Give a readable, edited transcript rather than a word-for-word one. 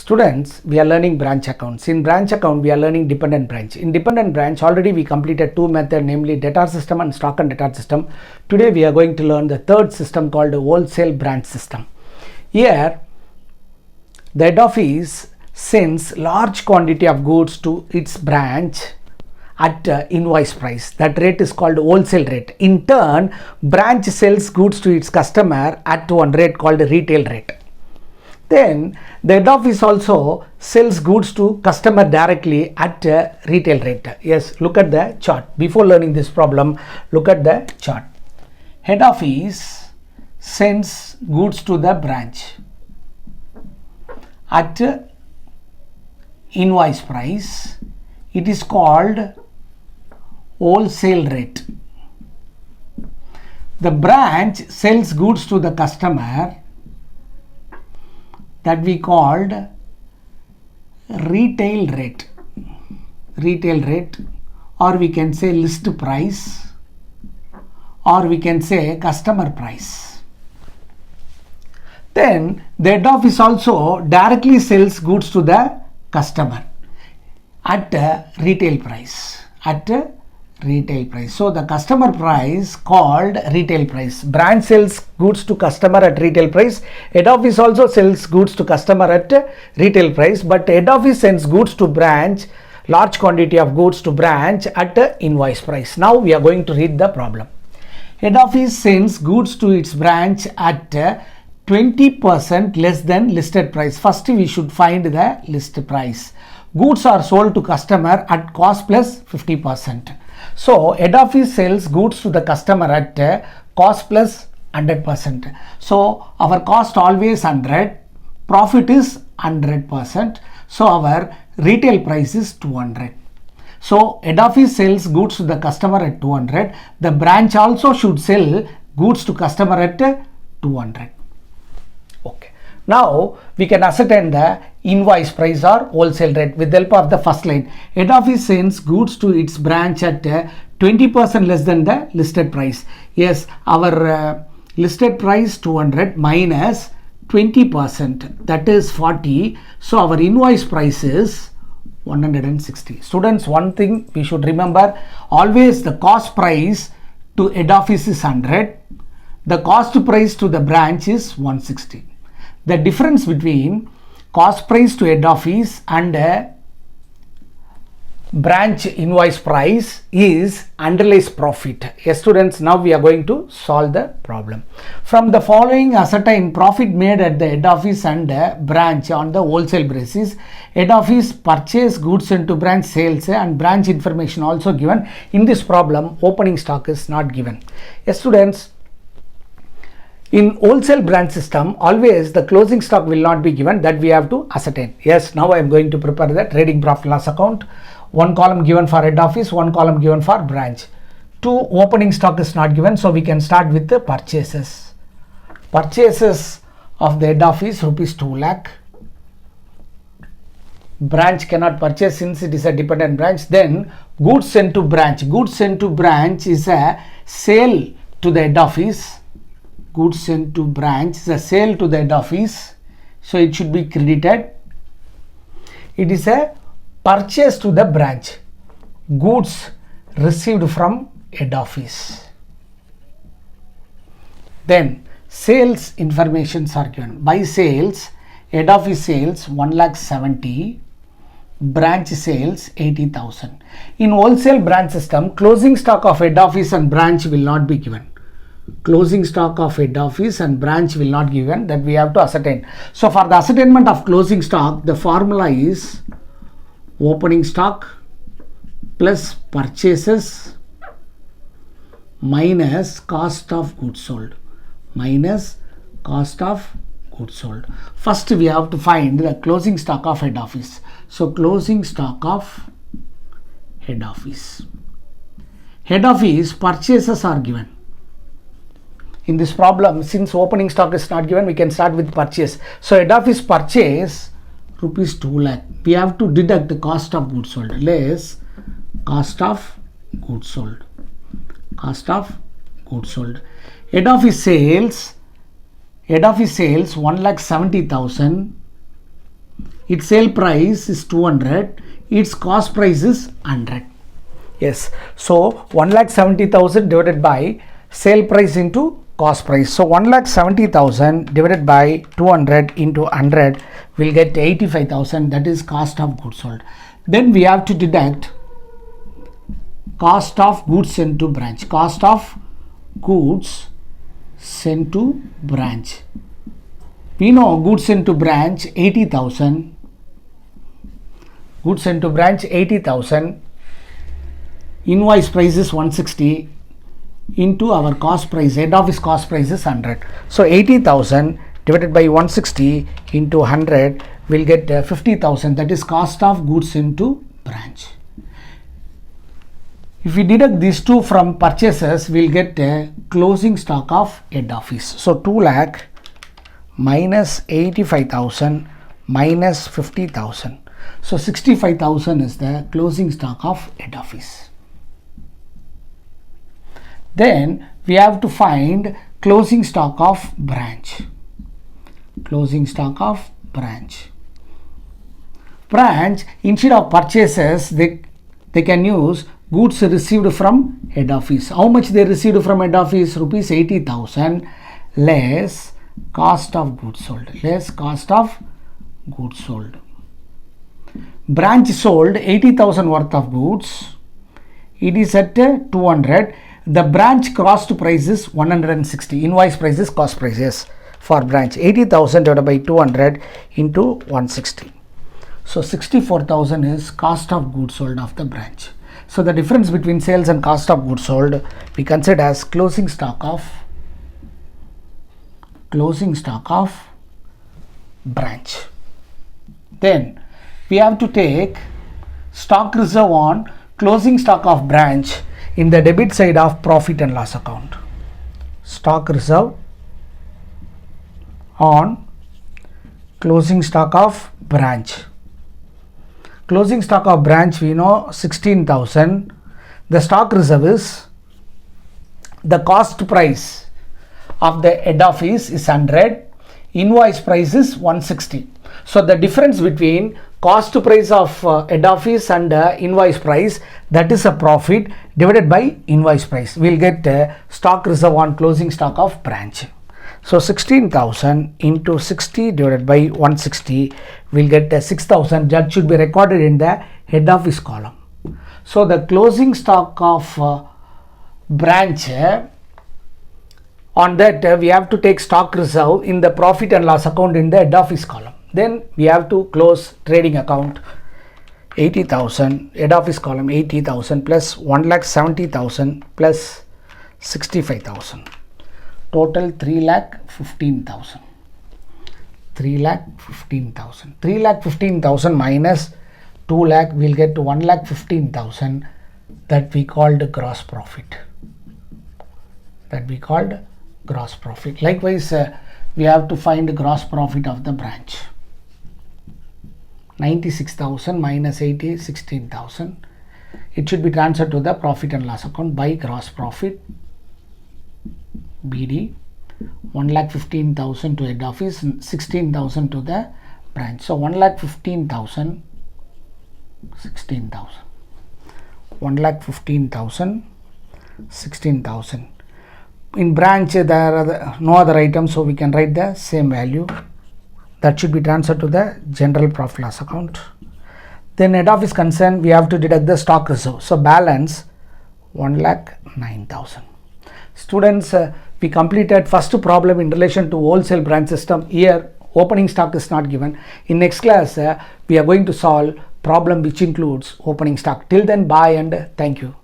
Students, we are learning branch accounts. In branch account, we are learning dependent branch. In dependent branch, already we completed two methods, namely debtor system and stock and debtor system. Today, we are going to learn the third system called wholesale branch system. Here, the head office sends large quantity of goods to its branch at invoice price. That rate is called wholesale rate. In turn, branch sells goods to its customer at one rate called retail rate. Then the head office also sells goods to customer directly at retail rate. Yes, look at the chart. Before learning this problem, look at the chart. Head office sends goods to the branch at invoice price. It is called wholesale rate. The branch sells goods to the customer, that we called retail rate, or we can say list price, or we can say customer price. Then the head office also directly sells goods to the customer at retail price, So the customer price called retail price. Branch sells goods to customer at retail price. Head office also sells goods to customer at retail price, but head office sends goods to branch, large quantity of goods to branch at invoice price. Now we are going to read the problem. Head office sends goods to its branch at 20% less than listed price. First we should find the list price. Goods are sold to customer at cost plus 50%. So head office sells goods to the customer at cost plus 100%. So our cost always 100, profit is 100%. So our retail price is 200. So head office sells goods to the customer at 200. The branch also should sell goods to customer at 200. Okay. Now we can ascertain the invoice price or wholesale rate with the help of the first line. Head office sends goods to its branch at 20% less than the listed price. Yes, our listed price 200 minus 20%, that is 40. So our invoice price is 160. Students, one thing we should remember, always the cost price to head office is 100. The cost price to the branch is 160. The difference between cost price to head office and branch invoice price is unrealized profit. Yes, students, now we are going to solve the problem. From the following, ascertain profit made at the head office and branch on the wholesale basis. Head office purchase goods into branch sales and branch information also given. In this problem, opening stock is not given. Yes, students, in wholesale branch system, always the closing stock will not be given, that we have to ascertain. Yes, now I am going to prepare the trading profit loss account. One column given for head office, one column given for branch. Two opening stock is not given, so we can start with the purchases. Purchases of the head office rupees 2 lakh. Branch cannot purchase since it is a dependent branch. Then goods sent to branch. Goods sent to branch is a sale to the head office. Goods sent to branch is a sale to the head office, so it should be credited. It is a purchase to the branch. Goods received from head office. Then sales informations are given. By sales, head office sales 1,70,000, branch sales 80,000. In wholesale branch system, closing stock of head office and branch will not be given. Closing stock of head office and branch will not be given, that we have to ascertain. So for the ascertainment of closing stock, the formula is opening stock plus purchases minus cost of goods sold. First we have to find the closing stock of head office. So closing stock of head office. Head office purchases are given. In this problem, since opening stock is not given, we can start with purchase. So head office purchase rupees 2 lakh. We have to deduct the cost of goods sold less cost of goods sold. Head office sales 1,70,000 its sale price is 200, its cost price is 100. Yes, so 1,70,000 divided by sale price into cost price. So 1,70,000 divided by 200 into 100 will get 85,000, that is cost of goods sold. Then we have to deduct cost of goods sent to branch. Cost of goods sent to branch. We know goods sent to branch 80,000. Goods sent to branch 80,000. Invoice price is 160 into our cost price. Head office cost price is 100. So 80,000 divided by 160 into 100 will get 50,000. That is cost of goods sent to branch. If we deduct these two from purchases, we will get a closing stock of head office. So 2 lakh minus 85,000 minus 50,000. So 65,000 is the closing stock of head office. Then we have to find closing stock of branch. Closing stock of branch. Branch, instead of purchases, they can use goods received from head office. How much they received from head office? Rupees 80,000 less cost of goods sold. Less cost of goods sold. Branch sold 80,000 worth of goods. It is at 200. The branch cost price is 160. Invoice price is cost prices for branch. 80,000 divided by 200 into 160. So 64,000 is cost of goods sold of the branch. So the difference between sales and cost of goods sold we consider as closing stock of branch. Then we have to take stock reserve on closing stock of branch in the debit side of profit and loss account. Stock reserve on closing stock of branch. Closing stock of branch we know 16,000. The stock reserve is the cost price of the head office is 100. Invoice price is 160. So the difference between cost price of head office and invoice price, that is a profit divided by invoice price. We will get stock reserve on closing stock of branch. So 16,000 into 60 divided by 160 will get 6,000. That should be recorded in the head office column. So the closing stock of branch, on that we have to take stock reserve in the profit and loss account in the head office column. Then we have to close trading account 80,000, head office column 80,000 plus 1,70,000 plus 65,000. Total 3,15,000. 3,15,000. 3,15,000 minus 2 lakh will get to 1,15,000. That we called gross profit. Likewise, we have to find the gross profit of the branch. 96,000 minus 80, 16,000. It should be transferred to the profit and loss account by gross profit. BD 1,15,000 to head office, 16,000 to the branch. So 1,15,000, 16,000. 1,15,000, 16,000. In branch there are no other items, so we can write the same value. That should be transferred to the general profit loss account. Then head office concern, we have to deduct the stock reserve. So balance 1,09,000. Students, we completed first problem in relation to wholesale branch system. Here opening stock is not given. In next class we are going to solve problem which includes opening stock. Till then, bye and thank you.